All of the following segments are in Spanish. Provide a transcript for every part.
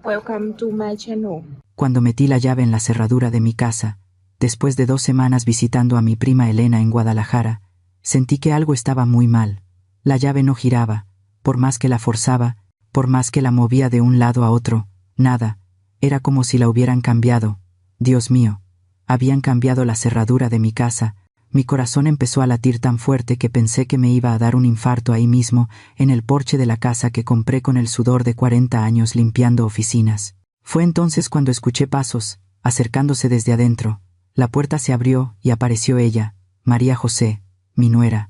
Welcome to my channel. Cuando metí la llave en la cerradura de mi casa, después de 2 semanas visitando a mi prima Elena en Guadalajara, sentí que algo estaba muy mal. La llave no giraba, por más que la forzaba, por más que la movía de un lado a otro, nada. Era como si la hubieran cambiado. Dios mío, habían cambiado la cerradura de mi casa. Mi corazón empezó a latir tan fuerte que pensé que me iba a dar un infarto ahí mismo, en el porche de la casa que compré con el sudor de 40 años limpiando oficinas. Fue entonces cuando escuché pasos, acercándose desde adentro. La puerta se abrió y apareció ella, María José, mi nuera.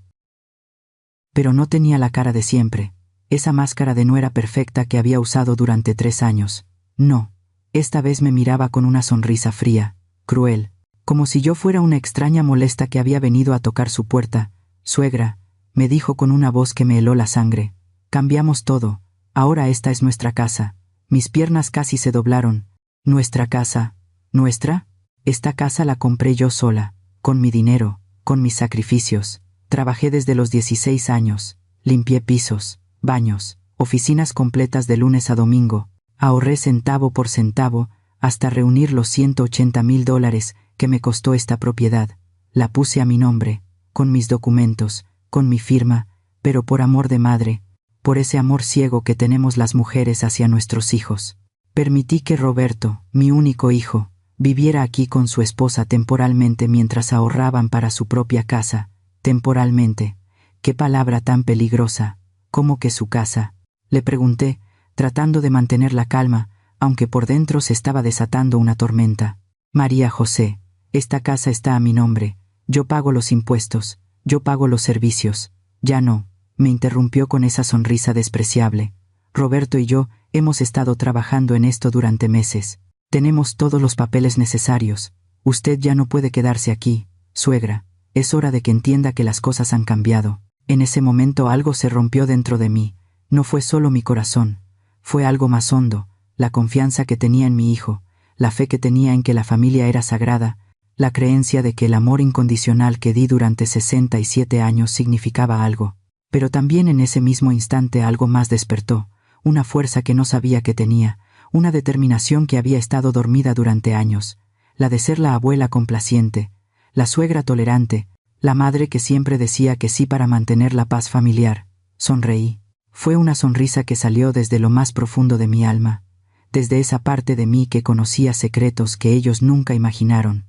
Pero no tenía la cara de siempre, esa máscara de nuera perfecta que había usado durante 3 años. No, esta vez me miraba con una sonrisa fría, cruel, como si yo fuera una extraña molesta que había venido a tocar su puerta. «Suegra», me dijo con una voz que me heló la sangre, «cambiamos todo, ahora esta es nuestra casa». Mis piernas casi se doblaron. «¿Nuestra casa? ¿Nuestra? Esta casa la compré yo sola, con mi dinero, con mis sacrificios. Trabajé desde los 16 años, limpié pisos, baños, oficinas completas de lunes a domingo, ahorré centavo por centavo, hasta reunir los $180,000 que me costó esta propiedad. La puse a mi nombre, con mis documentos, con mi firma, pero por amor de madre, por ese amor ciego que tenemos las mujeres hacia nuestros hijos. Permití que Roberto, mi único hijo, viviera aquí con su esposa temporalmente mientras ahorraban para su propia casa. Temporalmente. Qué palabra tan peligrosa. ¿Cómo que su casa?, le pregunté, tratando de mantener la calma, aunque por dentro se estaba desatando una tormenta. «María José, esta casa está a mi nombre. Yo pago los impuestos, yo pago los servicios». «Ya no», me interrumpió con esa sonrisa despreciable. «Roberto y yo hemos estado trabajando en esto durante meses. Tenemos todos los papeles necesarios. Usted ya no puede quedarse aquí, suegra. Es hora de que entienda que las cosas han cambiado». En ese momento algo se rompió dentro de mí. No fue solo mi corazón, fue algo más hondo, la confianza que tenía en mi hijo, la fe que tenía en que la familia era sagrada, la creencia de que el amor incondicional que di durante 67 años significaba algo. Pero también en ese mismo instante algo más despertó, una fuerza que no sabía que tenía, una determinación que había estado dormida durante años, la de ser la abuela complaciente, la suegra tolerante, la madre que siempre decía que sí para mantener la paz familiar. Sonreí. Fue una sonrisa que salió desde lo más profundo de mi alma, desde esa parte de mí que conocía secretos que ellos nunca imaginaron.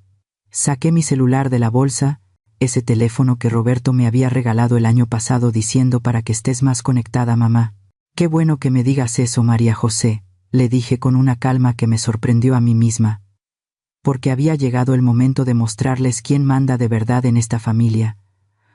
Saqué mi celular de la bolsa, ese teléfono que Roberto me había regalado el año pasado diciendo para que estés más conectada, mamá. «Qué bueno que me digas eso, María José», le dije con una calma que me sorprendió a mí misma. Porque había llegado el momento de mostrarles quién manda de verdad en esta familia.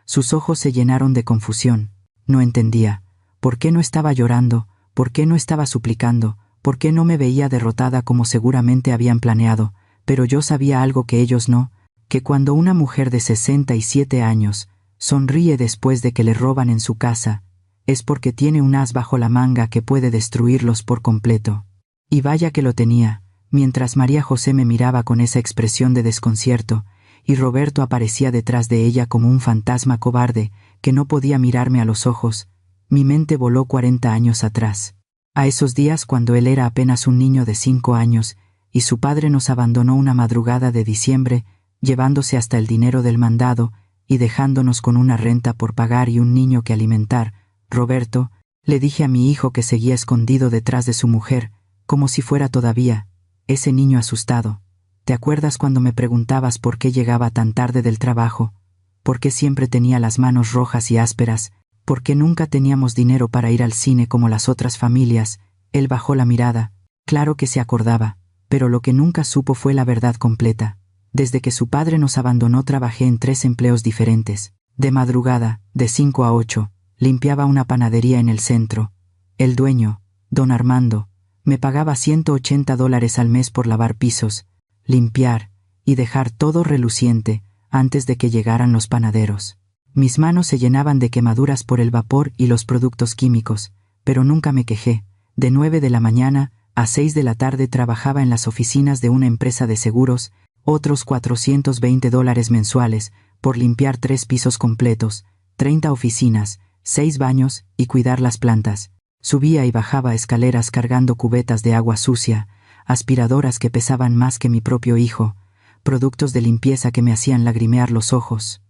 Sus ojos se llenaron de confusión. No entendía. ¿Por qué no estaba llorando? ¿Por qué no estaba suplicando? ¿Por qué no me veía derrotada como seguramente habían planeado? Pero yo sabía algo que ellos no, que cuando una mujer de 67 años sonríe después de que le roban en su casa, es porque tiene un as bajo la manga que puede destruirlos por completo. Y vaya que lo tenía. Mientras María José me miraba con esa expresión de desconcierto, y Roberto aparecía detrás de ella como un fantasma cobarde que no podía mirarme a los ojos, mi mente voló 40 años atrás. A esos días cuando él era apenas un niño de 5 años, y su padre nos abandonó una madrugada de diciembre, llevándose hasta el dinero del mandado y dejándonos con una renta por pagar y un niño que alimentar. «Roberto», le dije a mi hijo que seguía escondido detrás de su mujer, como si fuera todavía ese niño asustado. «¿Te acuerdas cuando me preguntabas por qué llegaba tan tarde del trabajo? ¿Por qué siempre tenía las manos rojas y ásperas? ¿Por qué nunca teníamos dinero para ir al cine como las otras familias?» Él bajó la mirada. Claro que se acordaba, pero lo que nunca supo fue la verdad completa. Desde que su padre nos abandonó trabajé en 3 empleos diferentes. De madrugada, de 5 a 8, limpiaba una panadería en el centro. El dueño, don Armando, me pagaba $180 al mes por lavar pisos, limpiar y dejar todo reluciente antes de que llegaran los panaderos. Mis manos se llenaban de quemaduras por el vapor y los productos químicos, pero nunca me quejé. De 9 de la mañana a 6 de la tarde trabajaba en las oficinas de una empresa de seguros, otros $420 mensuales, por limpiar 3 pisos completos, 30 oficinas, 6 baños y cuidar las plantas. Subía y bajaba escaleras cargando cubetas de agua sucia, aspiradoras que pesaban más que mi propio hijo, productos de limpieza que me hacían lagrimear los ojos.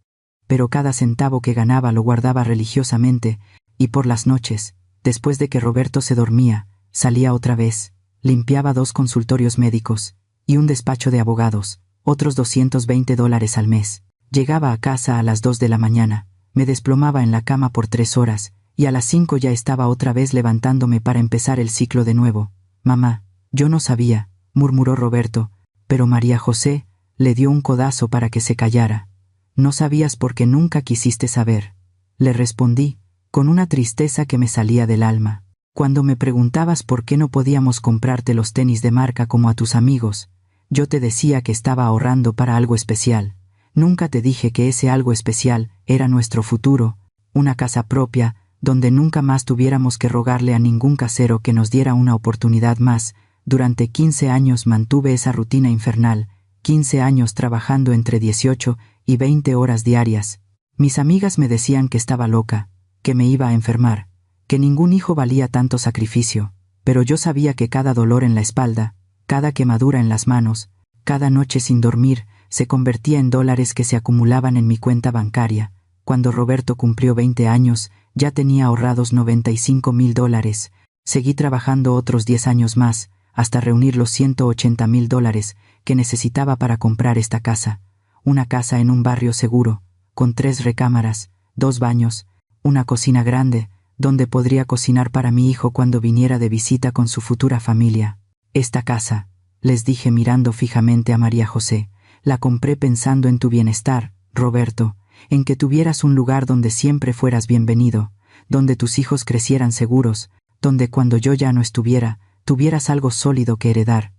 Pero cada centavo que ganaba lo guardaba religiosamente, y por las noches, después de que Roberto se dormía, salía otra vez, limpiaba 2 consultorios médicos y un despacho de abogados, otros $220 al mes. Llegaba a casa a las 2 de la mañana, me desplomaba en la cama por 3 horas, y a las 5 ya estaba otra vez levantándome para empezar el ciclo de nuevo. Mamá, yo no sabía, murmuró Roberto, pero María José le dio un codazo para que se callara. No sabías porque nunca quisiste saber. Le respondí, con una tristeza que me salía del alma. Cuando me preguntabas por qué no podíamos comprarte los tenis de marca como a tus amigos, yo te decía que estaba ahorrando para algo especial. Nunca te dije que ese algo especial era nuestro futuro, una casa propia, donde nunca más tuviéramos que rogarle a ningún casero que nos diera una oportunidad más. Durante 15 años mantuve esa rutina infernal, 15 años trabajando entre 18 y 20 horas diarias. Mis amigas me decían que estaba loca, que me iba a enfermar, que ningún hijo valía tanto sacrificio, pero yo sabía que cada dolor en la espalda, cada quemadura en las manos, cada noche sin dormir, se convertía en dólares que se acumulaban en mi cuenta bancaria. Cuando Roberto cumplió 20 años, ya tenía ahorrados $95,000. Seguí trabajando otros 10 años más, hasta reunir los $180,000 que necesitaba para comprar esta casa. Una casa en un barrio seguro, con 3 recámaras, 2 baños, una cocina grande, donde podría cocinar para mi hijo cuando viniera de visita con su futura familia. Esta casa, les dije mirando fijamente a María José, la compré pensando en tu bienestar, Roberto, en que tuvieras un lugar donde siempre fueras bienvenido, donde tus hijos crecieran seguros, donde cuando yo ya no estuviera, tuvieras algo sólido que heredar.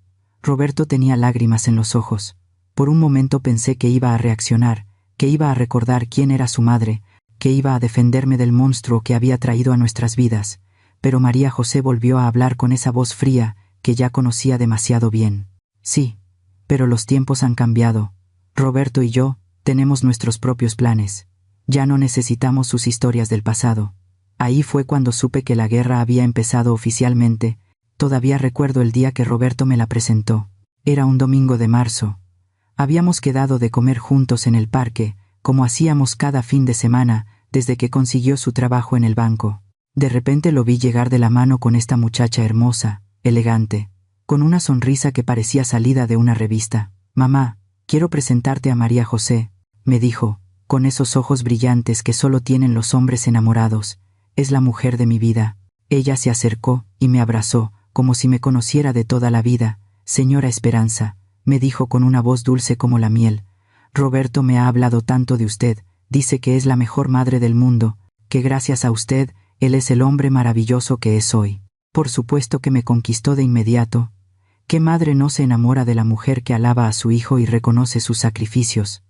Roberto tenía lágrimas en los ojos. Por un momento pensé que iba a reaccionar, que iba a recordar quién era su madre, que iba a defenderme del monstruo que había traído a nuestras vidas, pero María José volvió a hablar con esa voz fría que ya conocía demasiado bien. Sí, pero los tiempos han cambiado. Roberto y yo tenemos nuestros propios planes. Ya no necesitamos sus historias del pasado. Ahí fue cuando supe que la guerra había empezado oficialmente. Todavía recuerdo el día que Roberto me la presentó. Era un domingo de marzo. Habíamos quedado de comer juntos en el parque, como hacíamos cada fin de semana, desde que consiguió su trabajo en el banco. De repente lo vi llegar de la mano con esta muchacha hermosa, elegante, con una sonrisa que parecía salida de una revista. Mamá, quiero presentarte a María José, me dijo, con esos ojos brillantes que solo tienen los hombres enamorados. Es la mujer de mi vida. Ella se acercó y me abrazó, como si me conociera de toda la vida. Señora Esperanza, me dijo con una voz dulce como la miel. Roberto me ha hablado tanto de usted, dice que es la mejor madre del mundo, que gracias a usted, él es el hombre maravilloso que es hoy. Por supuesto que me conquistó de inmediato. ¿Qué madre no se enamora de la mujer que alaba a su hijo y reconoce sus sacrificios?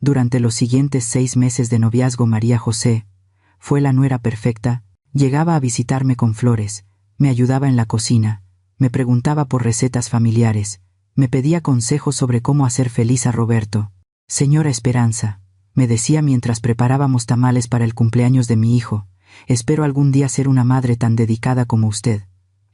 Durante los siguientes 6 meses de noviazgo María José fue la nuera perfecta. Llegaba a visitarme con flores, me ayudaba en la cocina, me preguntaba por recetas familiares, me pedía consejos sobre cómo hacer feliz a Roberto. Señora Esperanza, me decía mientras preparábamos tamales para el cumpleaños de mi hijo, espero algún día ser una madre tan dedicada como usted.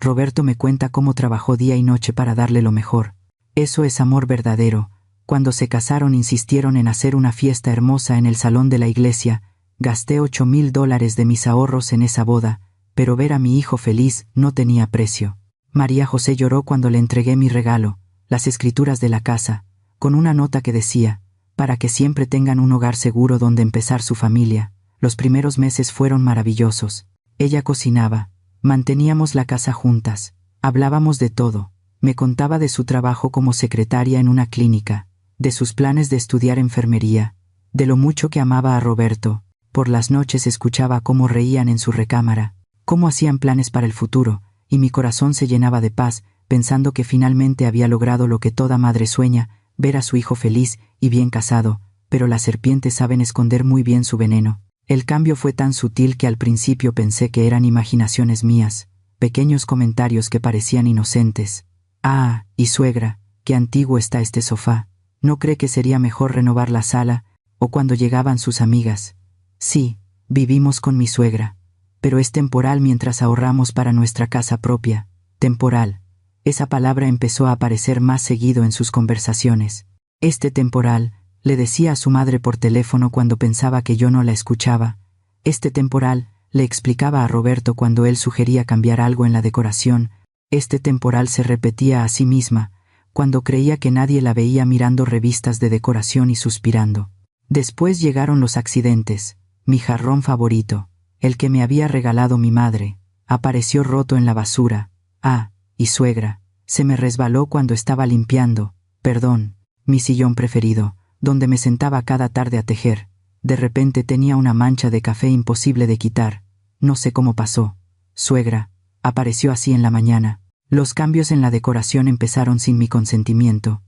Roberto me cuenta cómo trabajó día y noche para darle lo mejor. Eso es amor verdadero. Cuando se casaron insistieron en hacer una fiesta hermosa en el salón de la iglesia. Gasté $8,000 de mis ahorros en esa boda, pero ver a mi hijo feliz no tenía precio. María José lloró cuando le entregué mi regalo, las escrituras de la casa, con una nota que decía, para que siempre tengan un hogar seguro donde empezar su familia. Los primeros meses fueron maravillosos. Ella cocinaba, manteníamos la casa juntas, hablábamos de todo. Me contaba de su trabajo como secretaria en una clínica, de sus planes de estudiar enfermería, de lo mucho que amaba a Roberto. Por las noches escuchaba cómo reían en su recámara, cómo hacían planes para el futuro, y mi corazón se llenaba de paz, pensando que finalmente había logrado lo que toda madre sueña, ver a su hijo feliz y bien casado, pero las serpientes saben esconder muy bien su veneno. El cambio fue tan sutil que al principio pensé que eran imaginaciones mías, pequeños comentarios que parecían inocentes. Ah, y suegra, qué antiguo está este sofá. ¿No cree que sería mejor renovar la sala? O cuando llegaban sus amigas. Sí, vivimos con mi suegra. pero es temporal mientras ahorramos para nuestra casa propia. Temporal. Esa palabra empezó a aparecer más seguido en sus conversaciones. Este temporal, le decía a su madre por teléfono cuando pensaba que yo no la escuchaba. Este temporal, le explicaba a Roberto cuando él sugería cambiar algo en la decoración. Este temporal se repetía a sí misma, cuando creía que nadie la veía mirando revistas de decoración y suspirando. Después llegaron los accidentes. Mi jarrón favorito, el que me había regalado mi madre, apareció roto en la basura. Ah, y suegra, se me resbaló cuando estaba limpiando. Perdón, mi sillón preferido, donde me sentaba cada tarde a tejer. De repente tenía una mancha de café imposible de quitar. No sé cómo pasó. Suegra, apareció así en la mañana. Los cambios en la decoración empezaron sin mi consentimiento.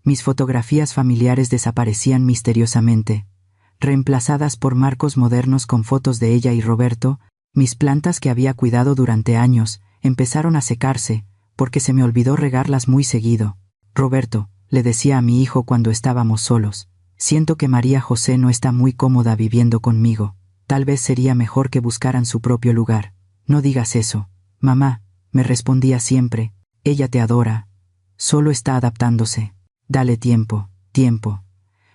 Mis fotografías familiares desaparecían misteriosamente, reemplazadas por marcos modernos con fotos de ella y Roberto. Mis plantas que había cuidado durante años empezaron a secarse, porque se me olvidó regarlas muy seguido. Roberto, le decía a mi hijo cuando estábamos solos, siento que María José no está muy cómoda viviendo conmigo. Tal vez sería mejor que buscaran su propio lugar. No digas eso, mamá, me respondía siempre, ella te adora. Solo está adaptándose. Dale tiempo, tiempo.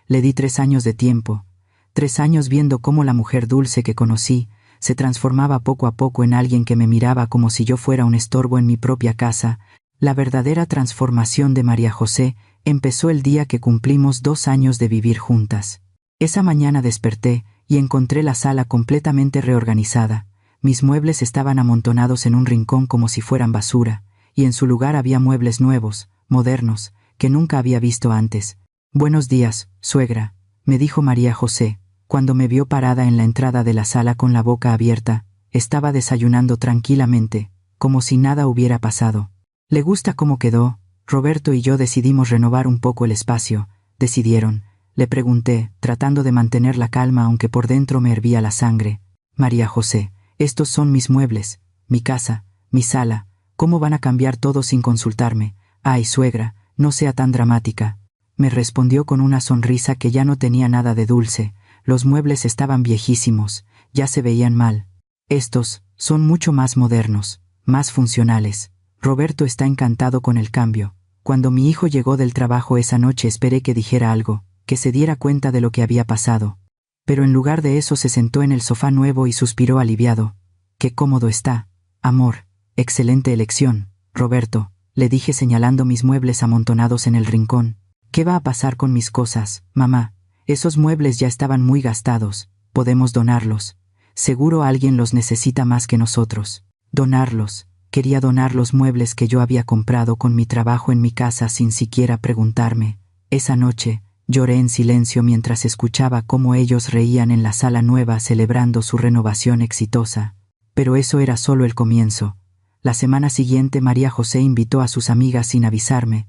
Le di 3 años de tiempo. 3 años viendo cómo la mujer dulce que conocí se transformaba poco a poco en alguien que me miraba como si yo fuera un estorbo en mi propia casa. La verdadera transformación de María José empezó el día que cumplimos 2 años de vivir juntas. Esa mañana desperté y encontré la sala completamente reorganizada. Mis muebles estaban amontonados en un rincón como si fueran basura, y en su lugar había muebles nuevos, modernos, que nunca había visto antes. «Buenos días, suegra», me dijo María José, cuando me vio parada en la entrada de la sala con la boca abierta. Estaba desayunando tranquilamente, como si nada hubiera pasado. «¿Le gusta cómo quedó?» Roberto y yo decidimos renovar un poco el espacio. «¿Decidieron?», le pregunté, tratando de mantener la calma aunque por dentro me hervía la sangre. «María José, estos son mis muebles, mi casa, mi sala. ¿Cómo van a cambiar todo sin consultarme? Ay, suegra, no sea tan dramática», me respondió con una sonrisa que ya no tenía nada de dulce. Los muebles estaban viejísimos, ya se veían mal. Estos son mucho más modernos, más funcionales. Roberto está encantado con el cambio. Cuando mi hijo llegó del trabajo esa noche esperé que dijera algo, que se diera cuenta de lo que había pasado. Pero en lugar de eso se sentó en el sofá nuevo y suspiró aliviado. «Qué cómodo está, amor. Excelente elección, Roberto», le dije señalando mis muebles amontonados en el rincón. «¿Qué va a pasar con mis cosas, mamá? Esos muebles ya estaban muy gastados. Podemos donarlos. Seguro alguien los necesita más que nosotros». Donarlos. Quería donar los muebles que yo había comprado con mi trabajo en mi casa sin siquiera preguntarme. Esa noche, lloré en silencio mientras escuchaba cómo ellos reían en la sala nueva celebrando su renovación exitosa. Pero eso era solo el comienzo. La semana siguiente María José invitó a sus amigas sin avisarme.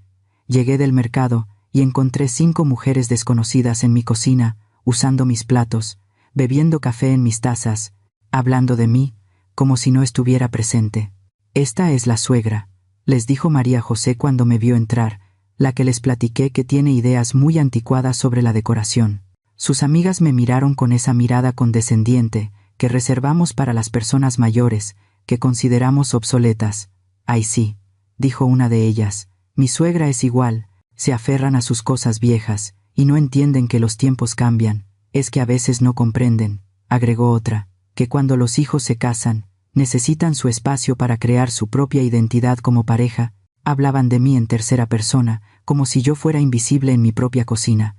Llegué del mercado y encontré 5 mujeres desconocidas en mi cocina, usando mis platos, bebiendo café en mis tazas, hablando de mí, como si no estuviera presente. «Esta es la suegra», les dijo María José cuando me vio entrar, la que les platiqué que tiene ideas muy anticuadas sobre la decoración. Sus amigas me miraron con esa mirada condescendiente que reservamos para las personas mayores, que consideramos obsoletas. «Ay sí», dijo una de ellas, «mi suegra es igual, se aferran a sus cosas viejas, y no entienden que los tiempos cambian. Es que a veces no comprenden», agregó otra, «que cuando los hijos se casan, necesitan su espacio para crear su propia identidad como pareja». Hablaban de mí en tercera persona, como si yo fuera invisible en mi propia cocina.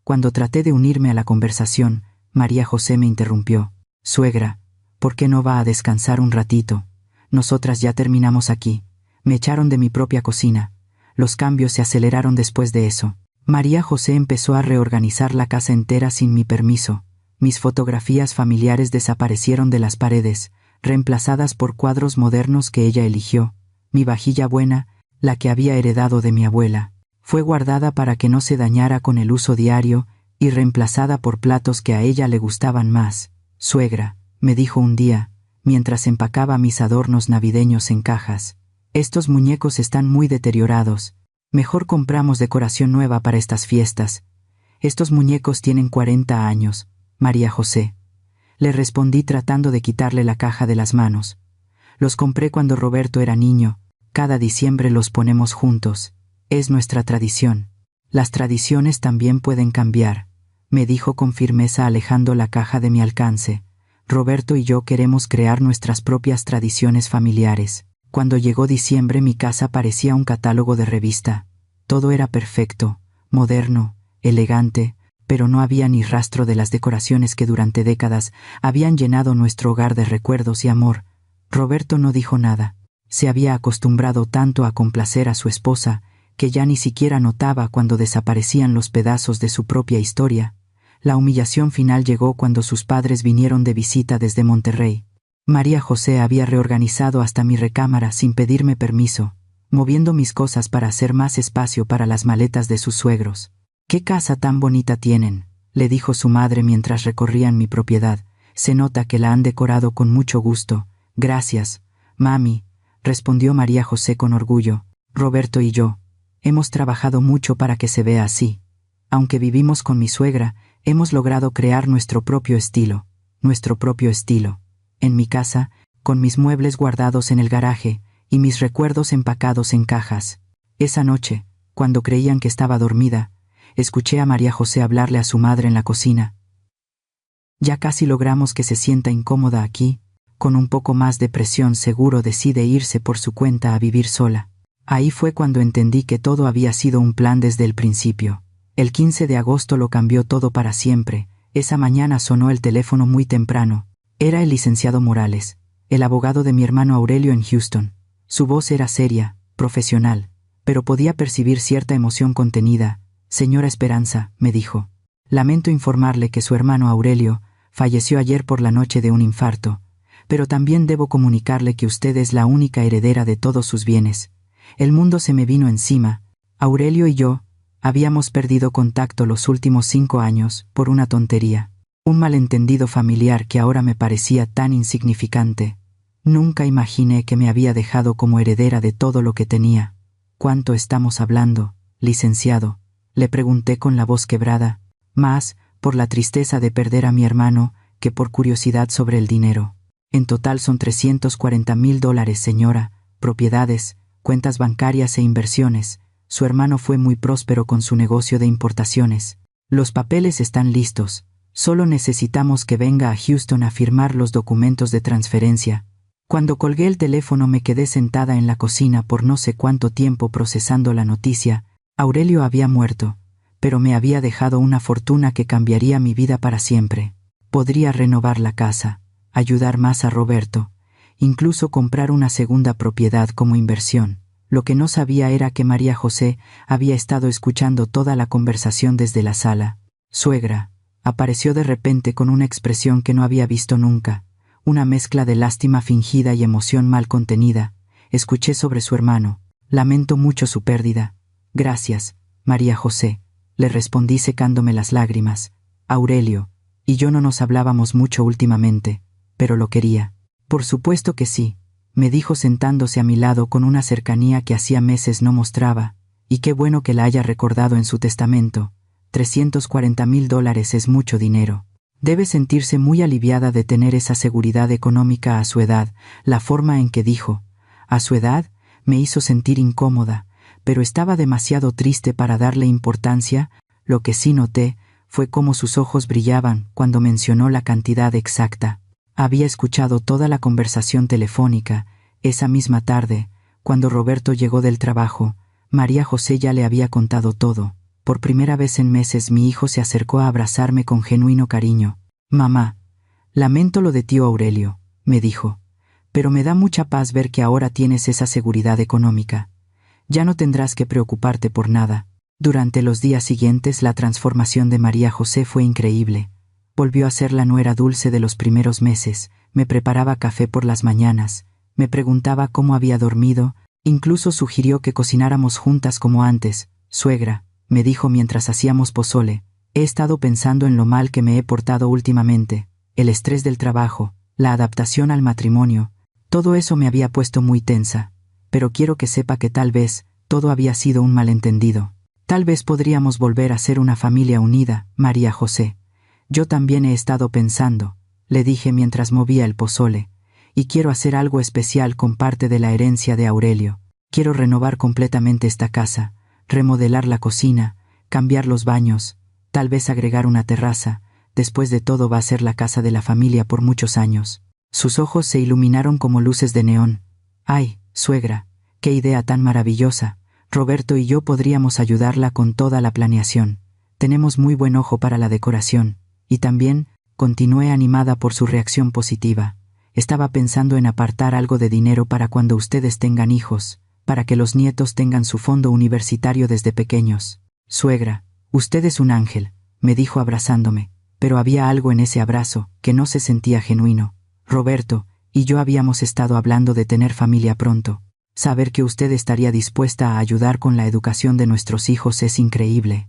Cuando traté de unirme a la conversación, María José me interrumpió. «Suegra, ¿por qué no va a descansar un ratito? Nosotras ya terminamos aquí». Me echaron de mi propia cocina. Los cambios se aceleraron después de eso. María José empezó a reorganizar la casa entera sin mi permiso. Mis fotografías familiares desaparecieron de las paredes, reemplazadas por cuadros modernos que ella eligió. Mi vajilla buena, la que había heredado de mi abuela, fue guardada para que no se dañara con el uso diario y reemplazada por platos que a ella le gustaban más. «Suegra», me dijo un día, mientras empacaba mis adornos navideños en cajas, «estos muñecos están muy deteriorados. Mejor compramos decoración nueva para estas fiestas. Estos muñecos tienen 40 años, María José». Le respondí tratando de quitarle la caja de las manos. Los compré cuando Roberto era niño. Cada diciembre los ponemos juntos. Es nuestra tradición. Las tradiciones también pueden cambiar, me dijo con firmeza alejando la caja de mi alcance. Roberto y yo queremos crear nuestras propias tradiciones familiares. Cuando llegó diciembre mi casa parecía un catálogo de revista. Todo era perfecto, moderno, elegante, pero no había ni rastro de las decoraciones que durante décadas habían llenado nuestro hogar de recuerdos y amor. Roberto no dijo nada. Se había acostumbrado tanto a complacer a su esposa, que ya ni siquiera notaba cuando desaparecían los pedazos de su propia historia. La humillación final llegó cuando sus padres vinieron de visita desde Monterrey. María José había reorganizado hasta mi recámara sin pedirme permiso, moviendo mis cosas para hacer más espacio para las maletas de sus suegros. «¿Qué casa tan bonita tienen?», le dijo su madre mientras recorrían mi propiedad. «Se nota que la han decorado con mucho gusto». «Gracias, mami», respondió María José con orgullo. «Roberto y yo hemos trabajado mucho para que se vea así. Aunque vivimos con mi suegra, hemos logrado crear nuestro propio estilo. En mi casa, con mis muebles guardados en el garaje y mis recuerdos empacados en cajas. Esa noche, cuando creían que estaba dormida, escuché a María José hablarle a su madre en la cocina. «Ya casi logramos que se sienta incómoda aquí. Con un poco más de presión seguro decide irse por su cuenta a vivir sola». Ahí fue cuando entendí que todo había sido un plan desde el principio. El 15 de agosto lo cambió todo para siempre. Esa mañana sonó el teléfono muy temprano. Era el licenciado Morales, el abogado de mi hermano Aurelio en Houston. Su voz era seria, profesional, pero podía percibir cierta emoción contenida. «Señora Esperanza», me dijo, «lamento informarle que su hermano Aurelio falleció ayer por la noche de un infarto, pero también debo comunicarle que usted es la única heredera de todos sus bienes. El mundo se me vino encima. Aurelio y yo habíamos perdido contacto los últimos 5 años por una tontería. Un malentendido familiar que ahora me parecía tan insignificante. Nunca imaginé que me había dejado como heredera de todo lo que tenía». «¿Cuánto estamos hablando, licenciado?», le pregunté con la voz quebrada, más por la tristeza de perder a mi hermano que por curiosidad sobre el dinero. «En total son $340,000, señora, propiedades, cuentas bancarias e inversiones. Su hermano fue muy próspero con su negocio de importaciones. Los papeles están listos. Solo necesitamos que venga a Houston a firmar los documentos de transferencia». Cuando colgué el teléfono me quedé sentada en la cocina por no sé cuánto tiempo procesando la noticia. Aurelio había muerto, pero me había dejado una fortuna que cambiaría mi vida para siempre. Podría renovar la casa, ayudar más a Roberto, incluso comprar una segunda propiedad como inversión. Lo que no sabía era que María José había estado escuchando toda la conversación desde la sala. «Suegra», apareció de repente con una expresión que no había visto nunca, una mezcla de lástima fingida y emoción mal contenida. Escuché sobre su hermano. «Lamento mucho su pérdida». «Gracias, María José», le respondí secándome las lágrimas. «Aurelio y yo no nos hablábamos mucho últimamente, pero lo quería». «Por supuesto que sí», me dijo sentándose a mi lado con una cercanía que hacía meses no mostraba. «Y qué bueno que la haya recordado en su testamento. $340,000 es mucho dinero. Debe sentirse muy aliviada de tener esa seguridad económica a su edad». La forma en que dijo «a su edad» me hizo sentir incómoda, pero estaba demasiado triste para darle importancia. Lo que sí noté fue cómo sus ojos brillaban cuando mencionó la cantidad exacta. Había escuchado toda la conversación telefónica. Esa misma tarde, cuando Roberto llegó del trabajo, María José ya le había contado todo. Por primera vez en meses mi hijo se acercó a abrazarme con genuino cariño. «Mamá, lamento lo de tío Aurelio», me dijo, «pero me da mucha paz ver que ahora tienes esa seguridad económica. Ya no tendrás que preocuparte por nada». Durante los días siguientes la transformación de María José fue increíble. Volvió a ser la nuera dulce de los primeros meses. Me preparaba café por las mañanas, me preguntaba cómo había dormido, incluso sugirió que cocináramos juntas como antes. «Suegra», me dijo mientras hacíamos pozole, «he estado pensando en lo mal que me he portado últimamente. El estrés del trabajo, la adaptación al matrimonio, todo eso me había puesto muy tensa. Pero quiero que sepa que tal vez todo había sido un malentendido. Tal vez podríamos volver a ser una familia unida, María José. Yo también he estado pensando, le dije mientras movía el pozole, y quiero hacer algo especial con parte de la herencia de Aurelio. Quiero renovar completamente esta casa, remodelar la cocina, cambiar los baños, tal vez agregar una terraza. Después de todo va a ser la casa de la familia por muchos años. Sus ojos se iluminaron como luces de neón. ¡Ay, suegra! ¡Qué idea tan maravillosa! Roberto y yo podríamos ayudarla con toda la planeación. Tenemos muy buen ojo para la decoración. Y también, continué animada por su reacción positiva. Estaba pensando en apartar algo de dinero para cuando ustedes tengan hijos, para que los nietos tengan su fondo universitario desde pequeños. Suegra, usted es un ángel, me dijo abrazándome, pero había algo en ese abrazo que no se sentía genuino. Roberto y yo habíamos estado hablando de tener familia pronto. Saber que usted estaría dispuesta a ayudar con la educación de nuestros hijos es increíble.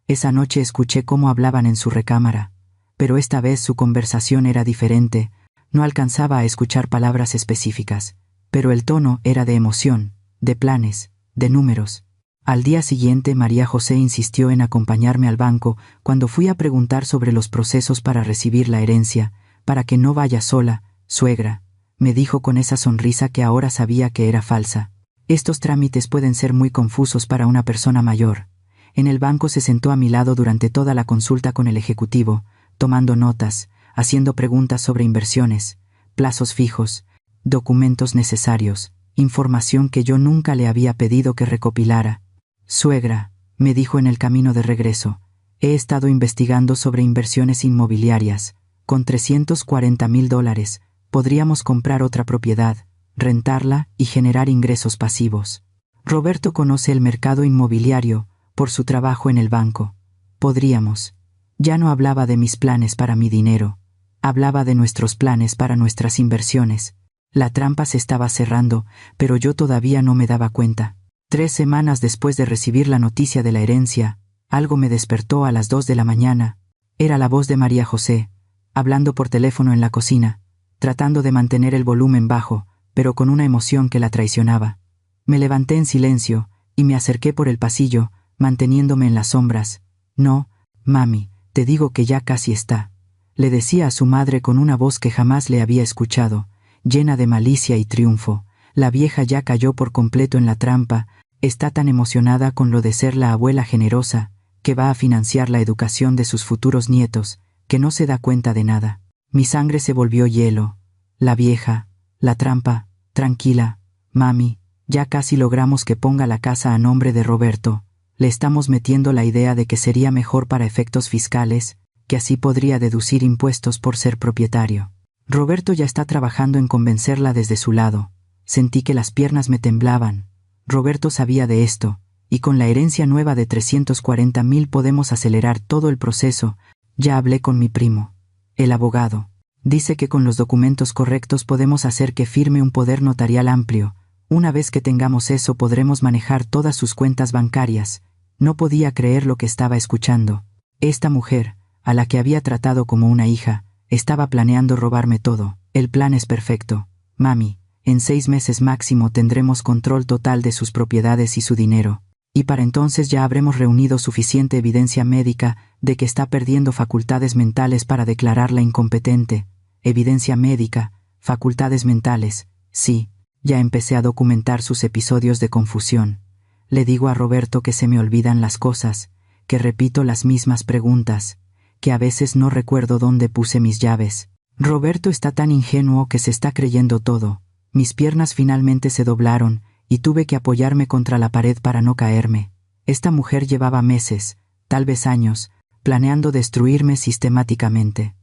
Esa noche escuché cómo hablaban en su recámara, pero esta vez su conversación era diferente. No alcanzaba a escuchar palabras específicas, pero el tono era de emoción, de planes, de números. Al día siguiente María José insistió en acompañarme al banco cuando fui a preguntar sobre los procesos para recibir la herencia. Para que no vaya sola, suegra, me dijo con esa sonrisa que ahora sabía que era falsa. Estos trámites pueden ser muy confusos para una persona mayor. En el banco se sentó a mi lado durante toda la consulta con el ejecutivo, tomando notas, haciendo preguntas sobre inversiones, plazos fijos, documentos necesarios, información que yo nunca le había pedido que recopilara. Suegra, me dijo en el camino de regreso, he estado investigando sobre inversiones inmobiliarias. Con $340,000 podríamos comprar otra propiedad, rentarla y generar ingresos pasivos. Roberto conoce el mercado inmobiliario por su trabajo en el banco. Podríamos. Ya no hablaba de mis planes para mi dinero. Hablaba de nuestros planes para nuestras inversiones. La trampa se estaba cerrando, pero yo todavía no me daba cuenta. 3 semanas después de recibir la noticia de la herencia, algo me despertó a las 2 de la mañana. Era la voz de María José, hablando por teléfono en la cocina, tratando de mantener el volumen bajo, pero con una emoción que la traicionaba. Me levanté en silencio y me acerqué por el pasillo, manteniéndome en las sombras. No, mami, te digo que ya casi está. Le decía a su madre con una voz que jamás le había escuchado, llena de malicia y triunfo. La vieja ya cayó por completo en la trampa. Está tan emocionada con lo de ser la abuela generosa, que va a financiar la educación de sus futuros nietos, que no se da cuenta de nada. Mi sangre se volvió hielo. La vieja, la trampa, tranquila, mami, ya casi logramos que ponga la casa a nombre de Roberto. Le estamos metiendo la idea de que sería mejor para efectos fiscales, que así podría deducir impuestos por ser propietario. Roberto ya está trabajando en convencerla desde su lado. Sentí que las piernas me temblaban. Roberto sabía de esto, y con la herencia nueva de 340,000 podemos acelerar todo el proceso. Ya hablé con mi primo, el abogado. Dice que con los documentos correctos podemos hacer que firme un poder notarial amplio. Una vez que tengamos eso podremos manejar todas sus cuentas bancarias. No podía creer lo que estaba escuchando. Esta mujer, a la que había tratado como una hija, estaba planeando robarme todo. El plan es perfecto. Mami, en 6 meses máximo tendremos control total de sus propiedades y su dinero. Y para entonces ya habremos reunido suficiente evidencia médica de que está perdiendo facultades mentales para declararla incompetente. Evidencia médica, facultades mentales, sí. Ya empecé a documentar sus episodios de confusión. Le digo a Roberto que se me olvidan las cosas, que repito las mismas preguntas, que a veces no recuerdo dónde puse mis llaves. Roberto está tan ingenuo que se está creyendo todo. Mis piernas finalmente se doblaron y tuve que apoyarme contra la pared para no caerme. Esta mujer llevaba meses, tal vez años, planeando destruirme sistemáticamente.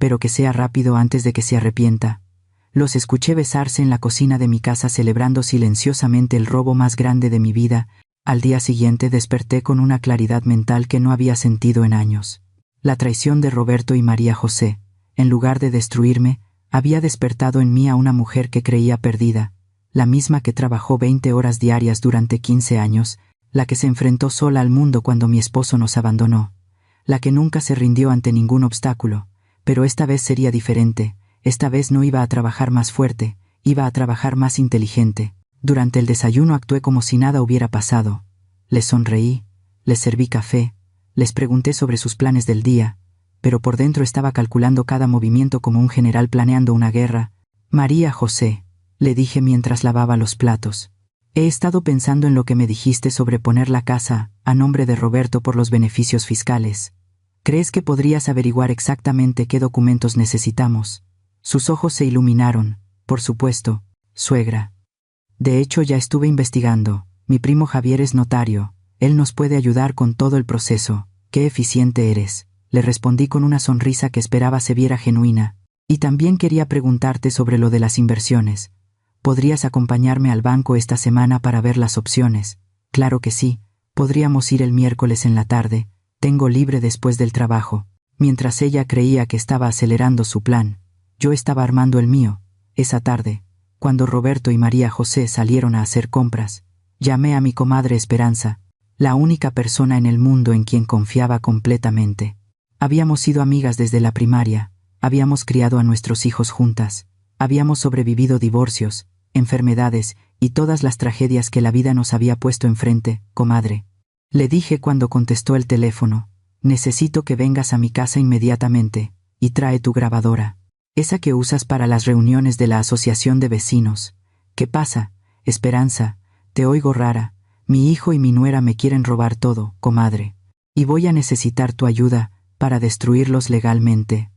pero que sea rápido antes de que se arrepienta. Los escuché besarse en la cocina de mi casa celebrando silenciosamente el robo más grande de mi vida. Al día siguiente desperté con una claridad mental que no había sentido en años. La traición de Roberto y María José, en lugar de destruirme, había despertado en mí a una mujer que creía perdida, la misma que trabajó 20 horas diarias durante 15 años, la que se enfrentó sola al mundo cuando mi esposo nos abandonó, la que nunca se rindió ante ningún obstáculo, pero esta vez sería diferente. Esta vez no iba a trabajar más fuerte, iba a trabajar más inteligente. Durante el desayuno actué como si nada hubiera pasado. Les sonreí, les serví café, les pregunté sobre sus planes del día, pero por dentro estaba calculando cada movimiento como un general planeando una guerra. María José, le dije mientras lavaba los platos. He estado pensando en lo que me dijiste sobre poner la casa a nombre de Roberto por los beneficios fiscales. ¿Crees que podrías averiguar exactamente qué documentos necesitamos? Sus ojos se iluminaron. Por supuesto, suegra. De hecho, ya estuve investigando. Mi primo Javier es notario. Él nos puede ayudar con todo el proceso. ¡Qué eficiente eres!, le respondí con una sonrisa que esperaba se viera genuina. Y también quería preguntarte sobre lo de las inversiones. ¿Podrías acompañarme al banco esta semana para ver las opciones? Claro que sí. Podríamos ir el miércoles en la tarde. Tengo libre después del trabajo. Mientras ella creía que estaba acelerando su plan, yo estaba armando el mío. Esa tarde, cuando Roberto y María José salieron a hacer compras, llamé a mi comadre Esperanza, la única persona en el mundo en quien confiaba completamente. Habíamos sido amigas desde la primaria, habíamos criado a nuestros hijos juntas, habíamos sobrevivido divorcios, enfermedades y todas las tragedias que la vida nos había puesto enfrente. Comadre, le dije cuando contestó el teléfono, necesito que vengas a mi casa inmediatamente, y trae tu grabadora. Esa que usas para las reuniones de la asociación de vecinos. ¿Qué pasa, Esperanza? Te oigo rara. Mi hijo y mi nuera me quieren robar todo, comadre. Y voy a necesitar tu ayuda para destruirlos legalmente.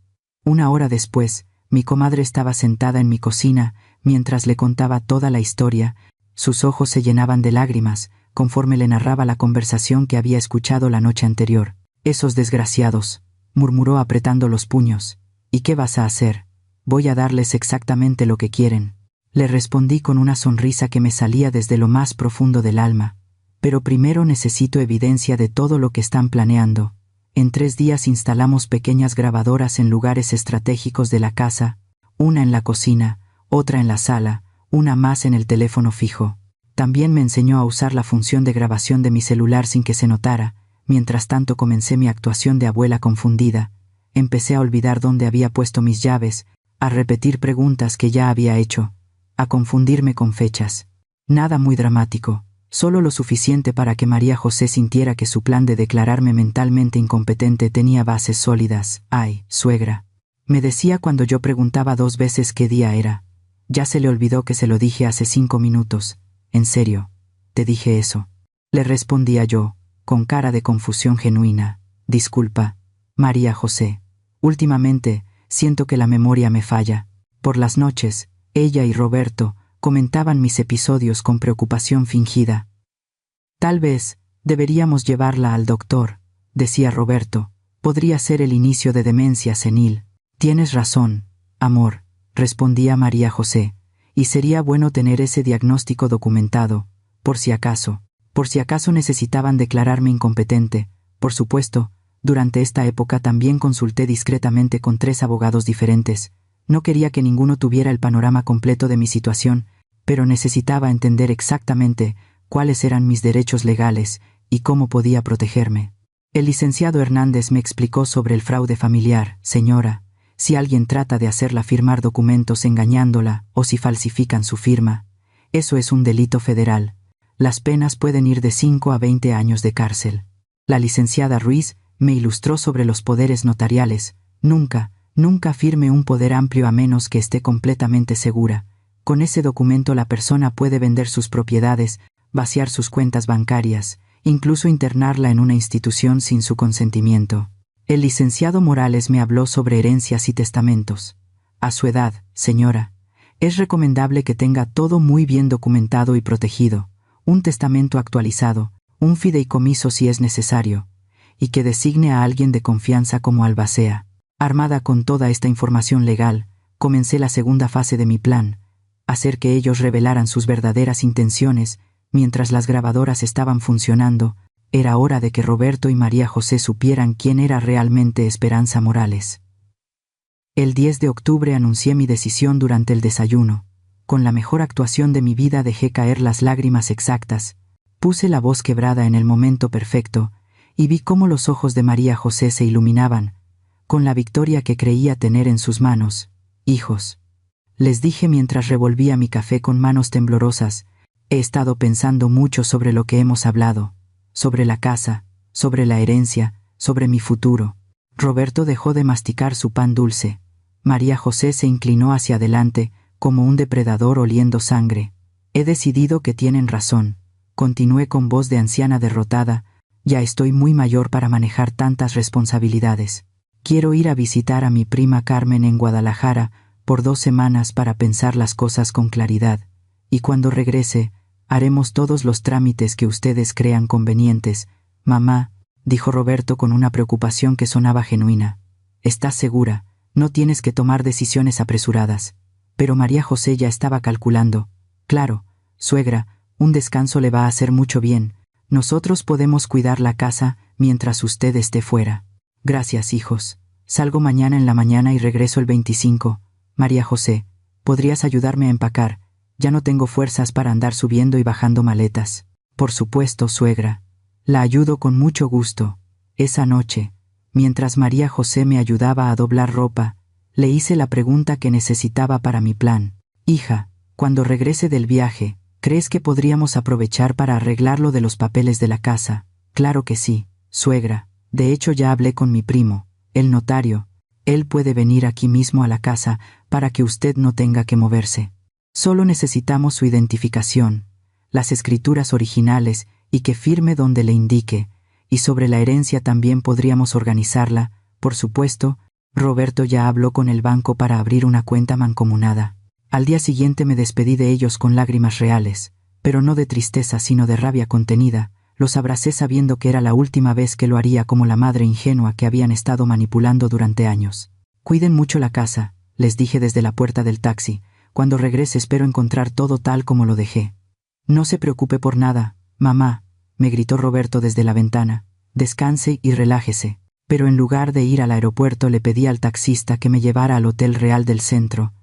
Una hora después, mi comadre estaba sentada en mi cocina mientras le contaba toda la historia. Sus ojos se llenaban de lágrimas conforme le narraba la conversación que había escuchado la noche anterior. Esos desgraciados, murmuró apretando los puños. ¿Y qué vas a hacer? Voy a darles exactamente lo que quieren. Le respondí con una sonrisa que me salía desde lo más profundo del alma. Pero primero necesito evidencia de todo lo que están planeando. En 3 días instalamos pequeñas grabadoras en lugares estratégicos de la casa, una en la cocina, otra en la sala, una más en el teléfono fijo. También me enseñó a usar la función de grabación de mi celular sin que se notara. Mientras tanto comencé mi actuación de abuela confundida. Empecé a olvidar dónde había puesto mis llaves, a repetir preguntas que ya había hecho, a confundirme con fechas. Nada muy dramático, solo lo suficiente para que María José sintiera que su plan de declararme mentalmente incompetente tenía bases sólidas. «Ay, suegra», me decía cuando yo preguntaba 2 veces qué día era. Ya se le olvidó que se lo dije hace 5 minutos. «¿En serio? ¿Te dije eso?», le respondía yo, con cara de confusión genuina. «Disculpa, María José. Últimamente, siento que la memoria me falla». Por las noches, ella y Roberto comentaban mis episodios con preocupación fingida. «Tal vez deberíamos llevarla al doctor», decía Roberto. «Podría ser el inicio de demencia senil». «Tienes razón, amor», respondía María José, «y sería bueno tener ese diagnóstico documentado, por si acaso necesitaban declararme incompetente. Por supuesto, durante esta época también consulté discretamente con 3 abogados diferentes. No quería que ninguno tuviera el panorama completo de mi situación, pero necesitaba entender exactamente cuáles eran mis derechos legales y cómo podía protegerme. El licenciado Hernández me explicó sobre el fraude familiar. «Señora, si alguien trata de hacerla firmar documentos engañándola o si falsifican su firma, eso es un delito federal. Las penas pueden ir de 5 a 20 años de cárcel». La licenciada Ruiz me ilustró sobre los poderes notariales. Nunca firme un poder amplio a menos que esté completamente segura. Con ese documento la persona puede vender sus propiedades, vaciar sus cuentas bancarias, incluso internarla en una institución sin su consentimiento. El licenciado Morales me habló sobre herencias y testamentos. «A su edad, señora, es recomendable que tenga todo muy bien documentado y protegido, un testamento actualizado, un fideicomiso si es necesario, y que designe a alguien de confianza como albacea. Armada con toda esta información legal, comencé la segunda fase de mi plan, hacer que ellos revelaran sus verdaderas intenciones. Mientras las grabadoras estaban funcionando, era hora de que Roberto y María José supieran quién era realmente Esperanza Morales. El 10 de octubre anuncié mi decisión durante el desayuno. Con la mejor actuación de mi vida dejé caer las lágrimas exactas, puse la voz quebrada en el momento perfecto, y vi cómo los ojos de María José se iluminaban, con la victoria que creía tener en sus manos. Hijos, les dije mientras revolvía mi café con manos temblorosas, he estado pensando mucho sobre lo que hemos hablado, sobre la casa, sobre la herencia, sobre mi futuro. Roberto dejó de masticar su pan dulce. María José se inclinó hacia adelante, como un depredador oliendo sangre. He decidido que tienen razón. Continué con voz de anciana derrotada, ya estoy muy mayor para manejar tantas responsabilidades. Quiero ir a visitar a mi prima Carmen en Guadalajara por 2 semanas para pensar las cosas con claridad, y cuando regrese, haremos todos los trámites que ustedes crean convenientes. Mamá, dijo Roberto con una preocupación que sonaba genuina. ¿Estás segura? No tienes que tomar decisiones apresuradas. Pero María José ya estaba calculando. Claro, suegra, un descanso le va a hacer mucho bien. Nosotros podemos cuidar la casa mientras usted esté fuera. Gracias, hijos. Salgo mañana en la mañana y regreso el 25. María José, ¿podrías ayudarme a empacar? Ya no tengo fuerzas para andar subiendo y bajando maletas. Por supuesto, suegra. La ayudo con mucho gusto. Esa noche, mientras María José me ayudaba a doblar ropa, le hice la pregunta que necesitaba para mi plan. Hija, cuando regrese del viaje, ¿crees que podríamos aprovechar para arreglar lo de los papeles de la casa? Claro que sí, suegra. De hecho ya hablé con mi primo, el notario. Él puede venir aquí mismo a la casa para que usted no tenga que moverse. Solo necesitamos su identificación, las escrituras originales y que firme donde le indique, y sobre la herencia también podríamos organizarla. Por supuesto, Roberto ya habló con el banco para abrir una cuenta mancomunada. Al día siguiente me despedí de ellos con lágrimas reales, pero no de tristeza sino de rabia contenida. Los abracé sabiendo que era la última vez que lo haría como la madre ingenua que habían estado manipulando durante años. Cuiden mucho la casa, les dije desde la puerta del taxi. Cuando regrese espero encontrar todo tal como lo dejé. No se preocupe por nada, mamá, me gritó Roberto desde la ventana. Descanse y relájese. Pero en lugar de ir al aeropuerto le pedí al taxista que me llevara al Hotel Real del Centro,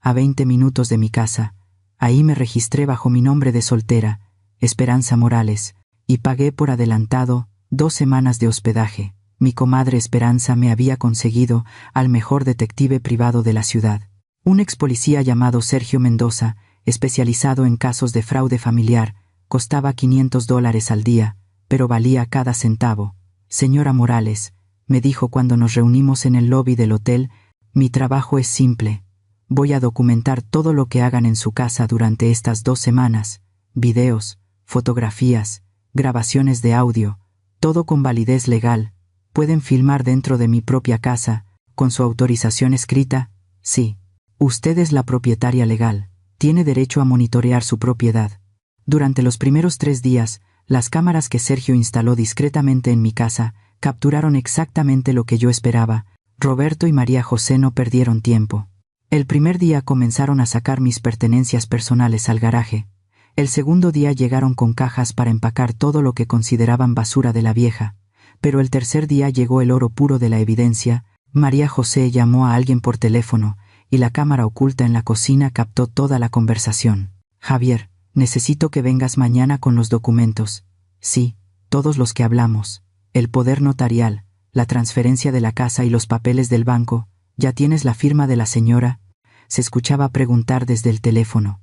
a 20 minutos de mi casa. Ahí me registré bajo mi nombre de soltera, Esperanza Morales, y pagué por adelantado 2 semanas de hospedaje. Mi comadre Esperanza me había conseguido al mejor detective privado de la ciudad, un ex policía llamado Sergio Mendoza, especializado en casos de fraude familiar. Costaba $500 al día, pero valía cada centavo. Señora Morales, me dijo cuando nos reunimos en el lobby del hotel, mi trabajo es simple. Voy a documentar todo lo que hagan en su casa durante estas 2 semanas, videos, fotografías, grabaciones de audio, todo con validez legal. Pueden filmar dentro de mi propia casa, con su autorización escrita. Sí, usted es la propietaria legal, tiene derecho a monitorear su propiedad. Durante los primeros 3 días, las cámaras que Sergio instaló discretamente en mi casa capturaron exactamente lo que yo esperaba. Roberto y María José no perdieron tiempo. El primer día comenzaron a sacar mis pertenencias personales al garaje. El segundo día llegaron con cajas para empacar todo lo que consideraban basura de la vieja. Pero el tercer día llegó el oro puro de la evidencia. María José llamó a alguien por teléfono y la cámara oculta en la cocina captó toda la conversación. Javier, necesito que vengas mañana con los documentos. Sí, todos los que hablamos. El poder notarial, la transferencia de la casa y los papeles del banco. ¿Ya tienes la firma de la señora? Se escuchaba preguntar desde el teléfono.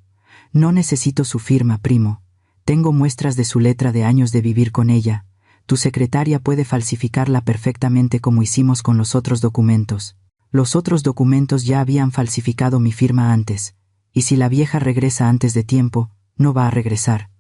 No necesito su firma, primo. Tengo muestras de su letra de años de vivir con ella. Tu secretaria puede falsificarla perfectamente como hicimos con los otros documentos. Los otros documentos ya habían falsificado mi firma antes. Y si la vieja regresa antes de tiempo, no va a regresar.